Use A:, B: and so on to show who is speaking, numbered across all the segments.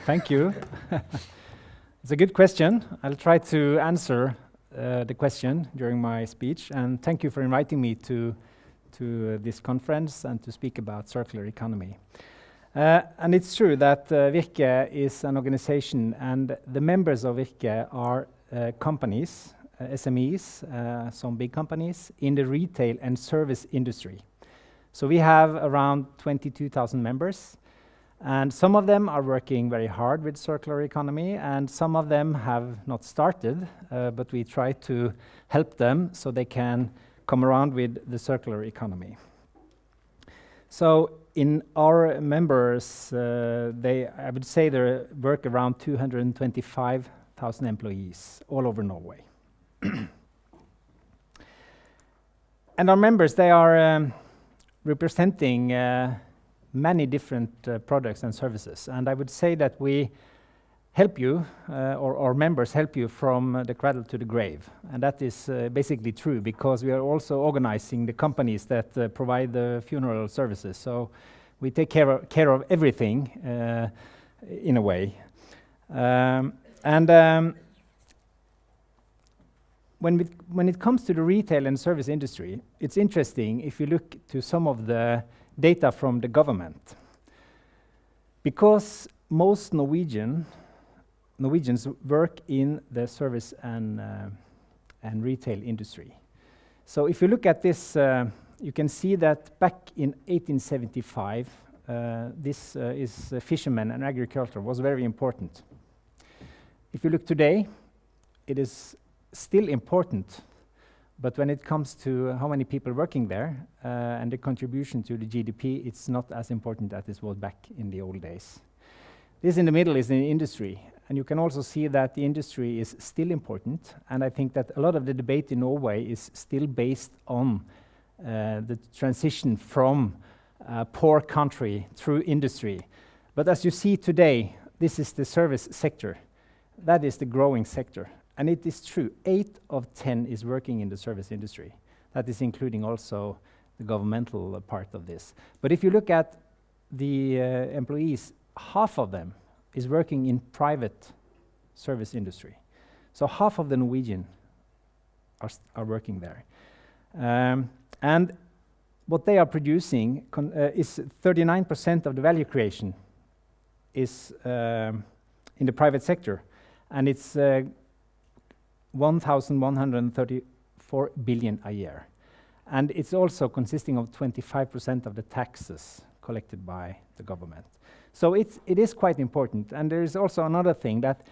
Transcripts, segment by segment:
A: Thank you. It's a good question. I'll try to answer the question during my speech, and thank you for inviting me to this conference and to speak about circular economy. And it's true that Virke is an organization, and the members of Virke are companies, SMEs, some big companies, in the retail and service industry. So we have around 22,000 members, and some of them are working very hard with circular economy, and some of them have not started, but we try to help them so they can come around with the circular economy. So in our members, I would say there work around 225,000 employees all over Norway. And our members, they are representing many different products and services. And I would say that we help you, or our members help you from the cradle to the grave. And that is basically true, because we are also organizing the companies that provide the funeral services. So we take care of everything in a way. When it comes to the retail and service industry, it's interesting if you look to some of the data from the government. Because most Norwegians work in the service and retail industry. So if you look at this, you can see that back in 1875, this is fishermen and agriculture was very important. If you look today, it is still important, but when it comes to how many people working there and the contribution to the GDP, it's not as important as it was back in the old days. This in the middle is the industry, and you can also see that the industry is still important, and I think that a lot of the debate in Norway is still based on the transition from a poor country through industry. But as you see today, this is the service sector. That is the growing sector. And it is true, 8 of 10 is working in the service industry. That is including also the governmental part of this. But if you look at the employees, half of them is working in private service industry. So half of the Norwegian are working there. And what they are producing is 39% of the value creation is in the private sector. And it's 1,134 billion a year. And it's also consisting of 25% of the taxes collected by the government. So it is quite important. And there is also another thing, that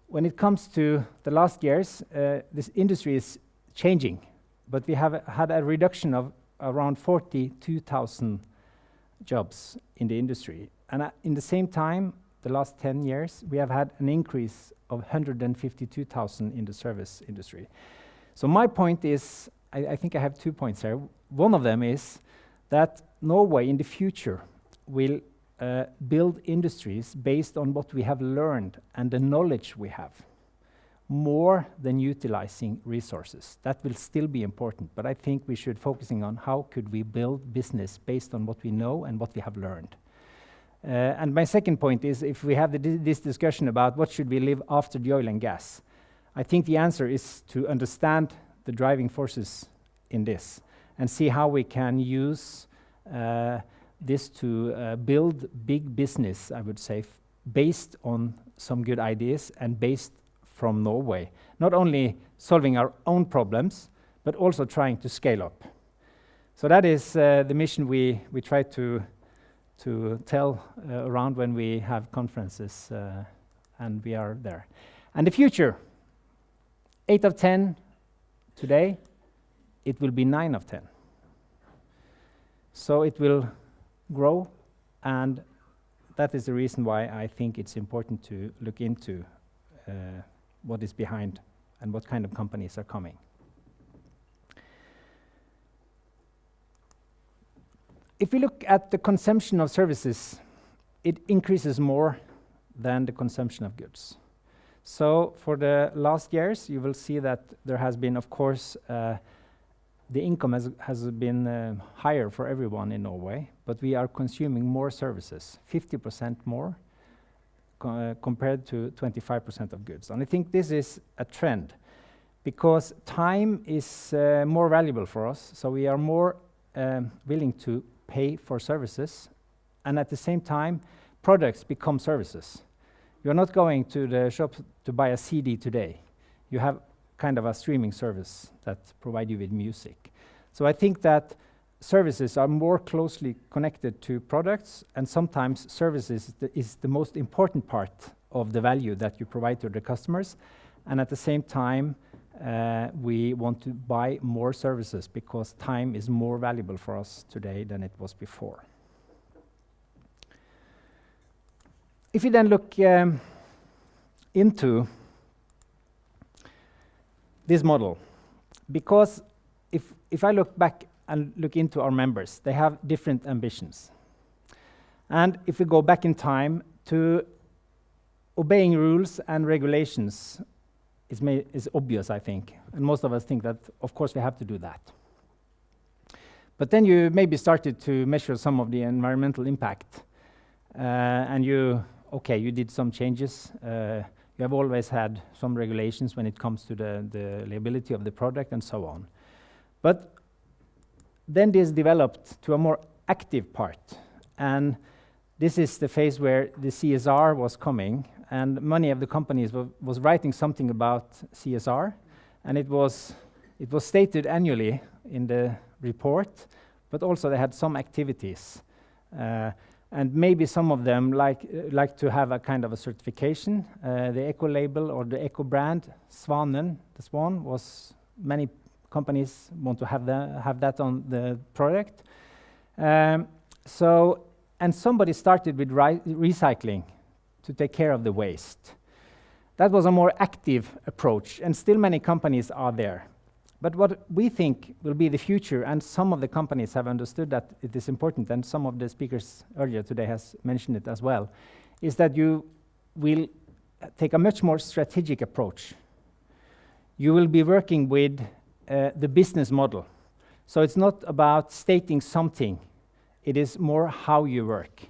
A: when it comes to the last years, this industry is changing. But we have had a reduction of around 42,000 jobs in the industry. And in the same time, the last 10 years, we have had an increase of 152,000 in the service industry. So my point is, I think I have 2 points here. One of them is that Norway in the future will build industries based on what we have learned and the knowledge we have, more than utilizing resources. That will still be important, but I think we should focusing on how could we build business based on what we know and what we have learned. And my second point is, if we have this discussion about what should we live after the oil and gas, I think the answer is to understand the driving forces in this and see how we can use this to build big business, I would say, based on some good ideas and based from Norway. Not only solving our own problems, but also trying to scale up. So that is the mission we try to tell around when we have conferences, and we are there. And the future, 8 of 10 today, it will be 9 of 10. So it will grow, and that is the reason why I think it's important to look into what is behind and what kind of companies are coming. If we look at the consumption of services, it increases more than the consumption of goods. So for the last years, you will see that there has been, of course, the income has been higher for everyone in Norway, but we are consuming more services, 50% more compared to 25% of goods. And I think this is a trend, because time is more valuable for us, so we are more willing to pay for services, and at the same time, products become services. You're not going to the shop to buy a CD today. You have kind of a streaming service that provides you with music. So I think that services are more closely connected to products, and sometimes services is the most important part of the value that you provide to the customers. And at the same time, we want to buy more services because time is more valuable for us today than it was before. If you then look into this model, because if I look back and look into our members, they have different ambitions. And if we go back in time to obeying rules and regulations is obvious, I think. And most of us think that, of course, we have to do that. But then you maybe started to measure some of the environmental impact. And you did some changes. You have always had some regulations when it comes to the liability of the product and so on. But then this developed to a more active part. And this is the phase where the CSR was coming, and many of the companies was writing something about CSR, and it was stated annually in the report, but also they had some activities. And maybe some of them like to have a kind of a certification. The eco label or the eco brand, Svanen, the swan, was many companies want to have that on the product. And somebody started with recycling to take care of the waste. That was a more active approach, and still many companies are there. But what we think will be the future, and some of the companies have understood that it is important, and some of the speakers earlier today has mentioned it as well, is that you will take a much more strategic approach. You will be working with the business model. So it's not about stating something, it is more how you work.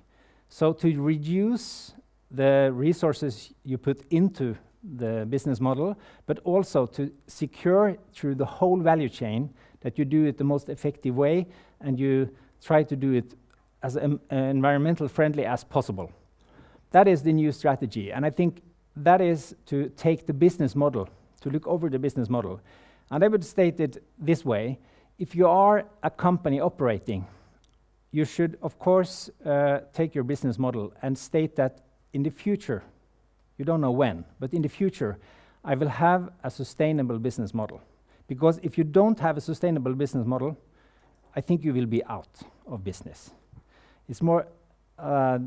A: So to reduce the resources you put into the business model, but also to secure through the whole value chain that you do it the most effective way, and you try to do it as environmental friendly as possible. That is the new strategy, and I think that is to take the business model, to look over the business model. And I would state it this way: if you are a company operating, you should of course take your business model and state that in the future, you don't know when, but in the future, I will have a sustainable business model. Because if you don't have a sustainable business model, I think you will be out of business. It's more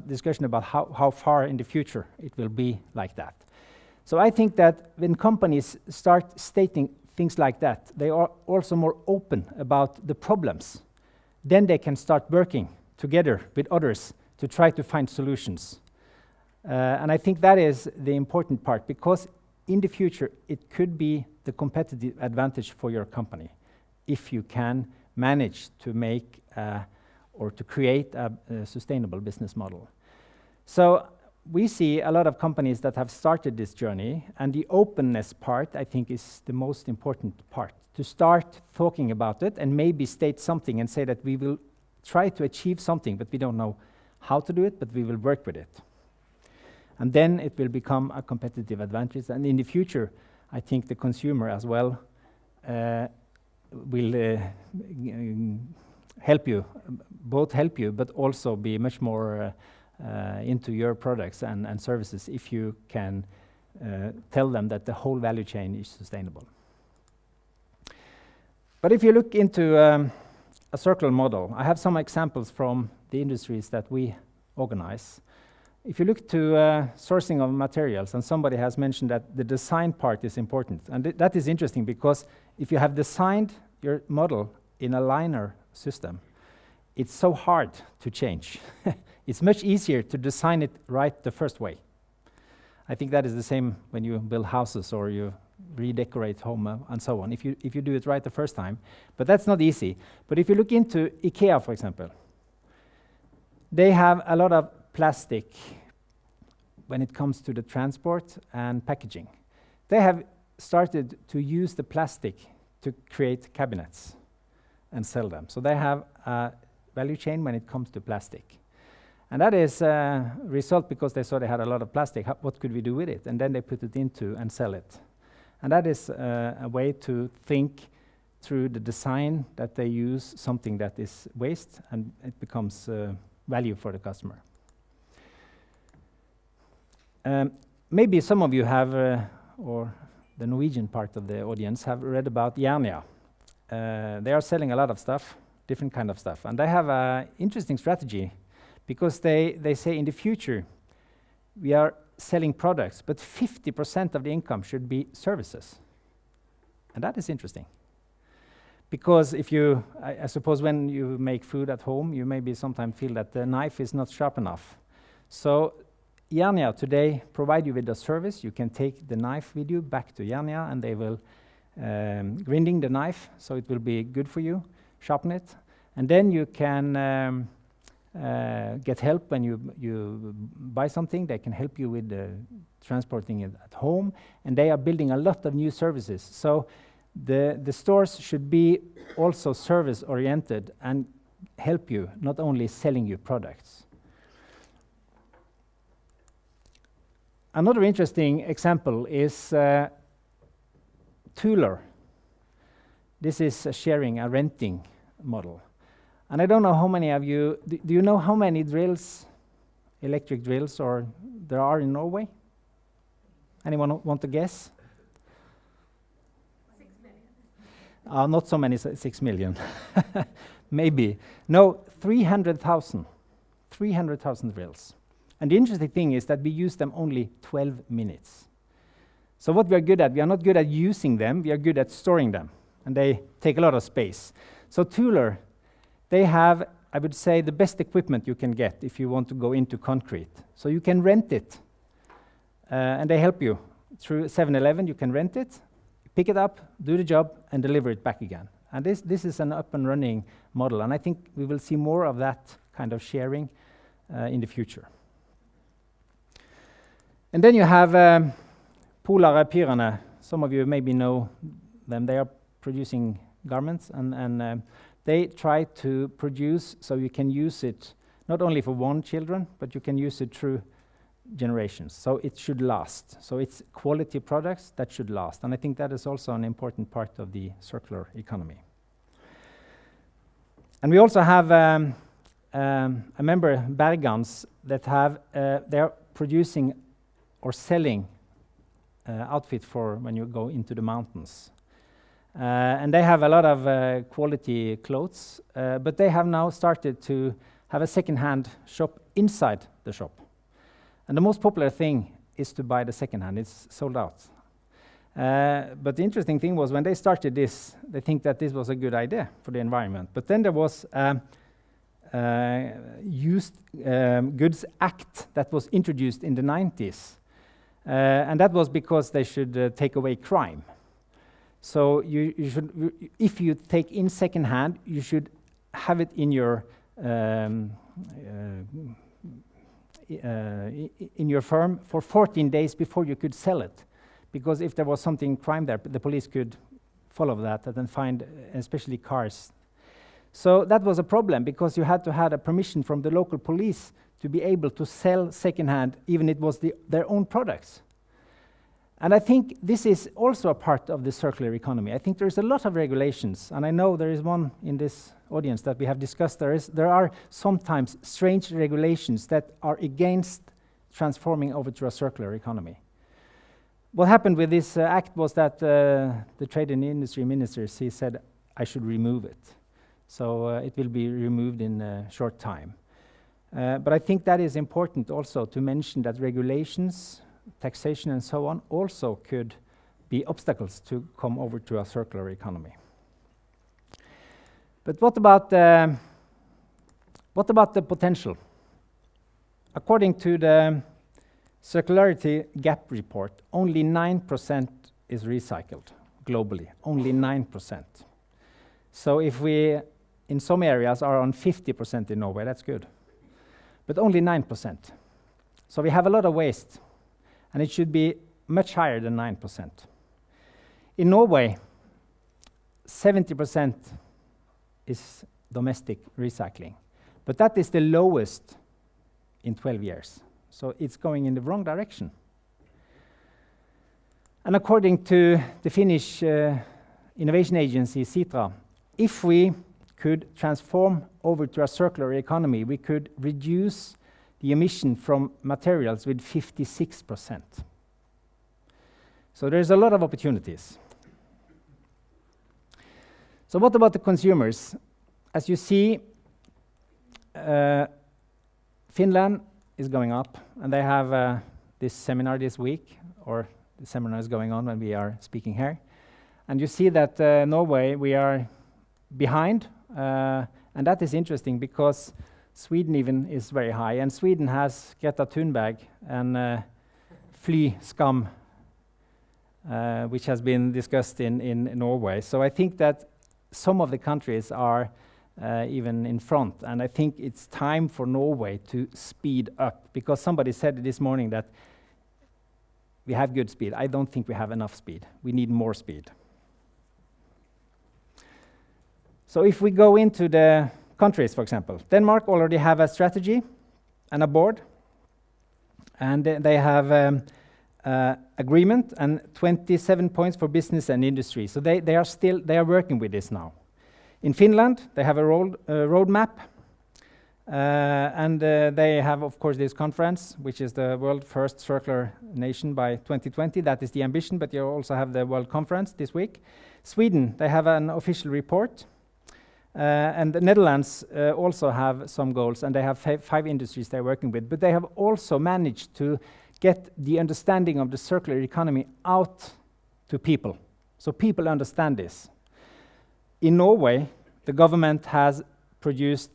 A: discussion about how far in the future it will be like that. So I think that when companies start stating things like that, they are also more open about the problems. Then they can start working together with others to try to find solutions. And I think that is the important part, because in the future it could be the competitive advantage for your company if you can manage to make or to create a sustainable business model. So we see a lot of companies that have started this journey, and the openness part I think is the most important part. To start talking about it and maybe state something and say that we will try to achieve something, but we don't know how to do it, but we will work with it. And then it will become a competitive advantage. And in the future, I think the consumer as well will help you, but also be much more into your products and services if you can tell them that the whole value chain is sustainable. But if you look into a circular model, I have some examples from the industries that we organize. If you look to sourcing of materials, and somebody has mentioned that the design part is important, and that is interesting, because if you have designed your model in a linear system, it's so hard to change. It's much easier to design it right the first way. I think that is the same when you build houses or you redecorate home and so on, if you do it right the first time. But that's not easy. But if you look into IKEA, for example, they have a lot of plastic when it comes to the transport and packaging. They have started to use the plastic to create cabinets and sell them. So they have a value chain when it comes to plastic. And that is a result because they saw they had a lot of plastic. What could we do with it? And then they put it into and sell it. And that is a way to think through the design that they use something that is waste and it becomes value for the customer. Maybe some of you have, or the Norwegian part of the audience, have read about Jernia. They are selling a lot of stuff, different kind of stuff. And they have an interesting strategy because they say in the future we are selling products, but 50% of the income should be services. And that is interesting. Because if you, I suppose when you make food at home, you maybe sometimes feel that the knife is not sharp enough. So Jernia today provide you with a service. You can take the knife with you back to Jernia and they will grinding the knife, so it will be good for you, sharpen it. And then you can get help when you buy something. They can help you with transporting it at home. And they are building a lot of new services. So the stores should be also service-oriented and help you, not only selling you products. Another interesting example is Tuller. This is a sharing, a renting model. And I don't know how many of you, do you know how many drills, electric drills, or there are in Norway? Anyone want to guess?
B: 6 million.
A: Not so many, 6 million. Maybe. No, 300,000. 300,000 drills. And the interesting thing is that we use them only 12 minutes. So what we are good at, we are not good at using them, we are good at storing them. And they take a lot of space. So Tuller, they have, I would say, the best equipment you can get if you want to go into concrete. So you can rent it. And they help you. Through 7-Eleven, you can rent it, pick it up, do the job, and deliver it back again. And this is an up and running model. And I think we will see more of that kind of sharing in the future. And then you have Polar Pyrene. Some of you maybe know them. They are producing garments, and they try to produce so you can use it not only for one children, but you can use it through generations. So it should last. So it's quality products that should last. And I think that is also an important part of the circular economy. And we also have, I remember Bergans that have, they are producing or selling outfit for when you go into the mountains. And they have a lot of quality clothes, but they have now started to have a second-hand shop inside the shop. And the most popular thing is to buy the second-hand. It's sold out. But the interesting thing was when they started this, they think that this was a good idea for the environment. But then there was Used Goods Act that was introduced in the 90s. And that was because they should take away crime. So you should, if you take in second-hand, you should have it in your firm for 14 days before you could sell it, because if there was something crime there, the police could follow that and then find, especially cars. So that was a problem because you had to have a permission from the local police to be able to sell second-hand, even it was their own products. And I think this is also a part of the circular economy. I think there's a lot of regulations, and I know there is one in this audience that we have discussed. There are sometimes strange regulations that are against transforming over to a circular economy. What happened with this act was that the Trade and Industry Minister, he said, I should remove it. So it will be removed in a short time. But I think that is important also to mention that regulations, taxation and so on also could be obstacles to come over to a circular economy. But what about the potential? According to the Circularity Gap report, only 9% is recycled globally, only 9%. So if we, in some areas, are on 50% in Norway, that's good. But only 9%. So we have a lot of waste, and it should be much higher than 9%. In Norway, 70% is domestic recycling, but that is the lowest in 12 years. So it's going in the wrong direction. And according to the Finnish innovation agency Sitra, if we could transform over to a circular economy, we could reduce the emission from materials with 56%. So there's a lot of opportunities. So what about the consumers? As you see, Finland is going up, and they have this seminar this week, or the seminar is going on when we are speaking here. And you see that Norway, we are behind, and that is interesting because Sweden even is very high, and Sweden has Greta Thunberg and fly skam, which has been discussed in Norway. So I think that some of the countries are even in front, and I think it's time for Norway to speed up, because somebody said this morning that we have good speed. I don't think we have enough speed. We need more speed. So if we go into the countries, for example, Denmark already have a strategy and a board, and they have agreement and 27 points for business and industry. So they are working with this now. In Finland, they have a roadmap, and they have, of course, this conference, which is the world first circular nation by 2020. That is the ambition, but you also have the World Conference this week. Sweden, they have an official report. And the Netherlands also have some goals, and they have 5 industries they're working with. But they have also managed to get the understanding of the circular economy out to people, so people understand this. In Norway, the government has produced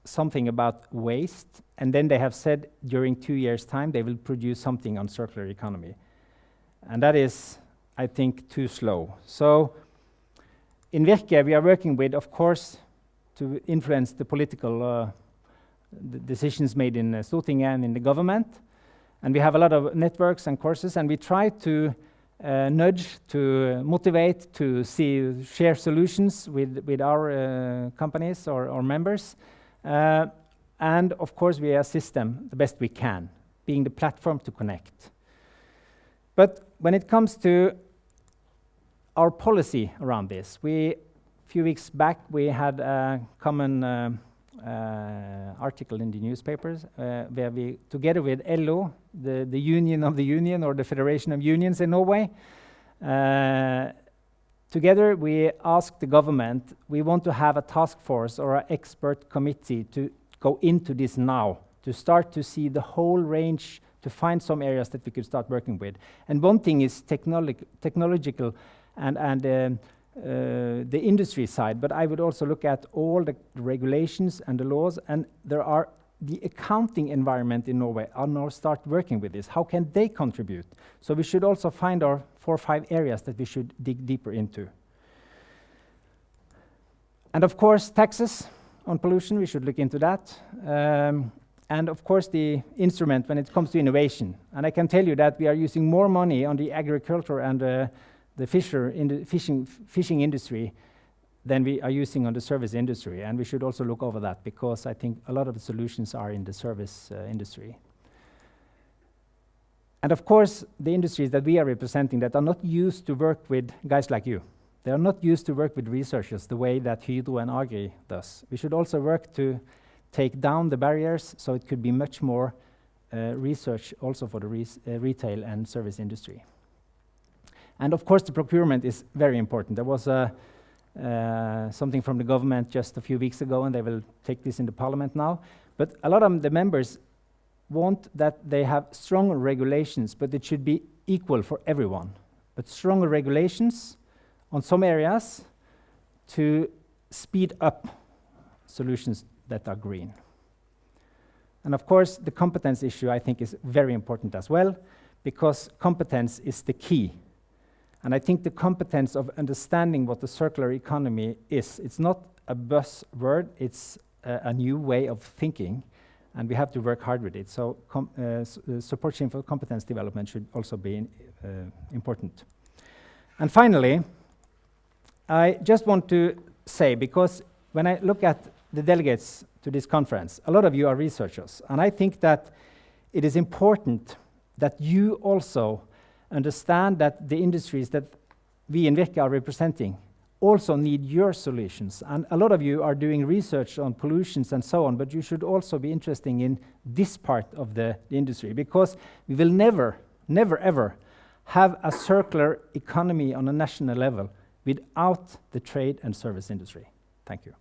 A: something about waste, and then they have said during 2 years' time they will produce something on circular economy. And that is, I think, too slow. So in Virke, we are working with, of course, to influence the political decisions made in Stortinget and in the government. And we have a lot of networks and courses, and we try to nudge, to motivate, to share solutions with our companies or members. And of course, we assist them the best we can, being the platform to connect. But when it comes to our policy around this, a few weeks back we had a common article in the newspapers where we, together with LO, the union of the union, or the Federation of Unions in Norway, together we asked the government, we want to have a task force or an expert committee to go into this now, to start to see the whole range, to find some areas that we could start working with. And one thing is technological and the industry side, but I would also look at all the regulations and the laws, and the accounting environment in Norway are now start working with this. How can they contribute? So we should also find our 4 or 5 areas that we should dig deeper into. And of course, taxes on pollution, we should look into that. And of course, the instrument when it comes to innovation. And I can tell you that we are using more money on the agriculture and the fishing industry than we are using on the service industry, and we should also look over that, because I think a lot of the solutions are in the service industry. And of course, the industries that we are representing that are not used to work with guys like you. They are not used to work with researchers the way that Hydro and Agri does. We should also work to take down the barriers, so it could be much more research also for the retail and service industry. And of course, the procurement is very important. There was something from the government just a few weeks ago, and they will take this into Parliament now. But a lot of the members want that they have stronger regulations, but it should be equal for everyone. But stronger regulations on some areas to speed up solutions that are green. And of course, the competence issue, I think, is very important as well, because competence is the key. And I think the competence of understanding what the circular economy is, it's not a buzzword, it's a new way of thinking. and we have to work hard with it. So support chain for competence development should also be important. And finally, I just want to say, because when I look at the delegates to this conference, a lot of you are researchers, and I think that it is important that you also understand that the industries that we in Virke are representing also need your solutions. And a lot of you are doing research on pollutions and so on, but you should also be interested in this part of the industry, because we will never, ever have a circular economy on a national level without the trade and service industry. Thank you.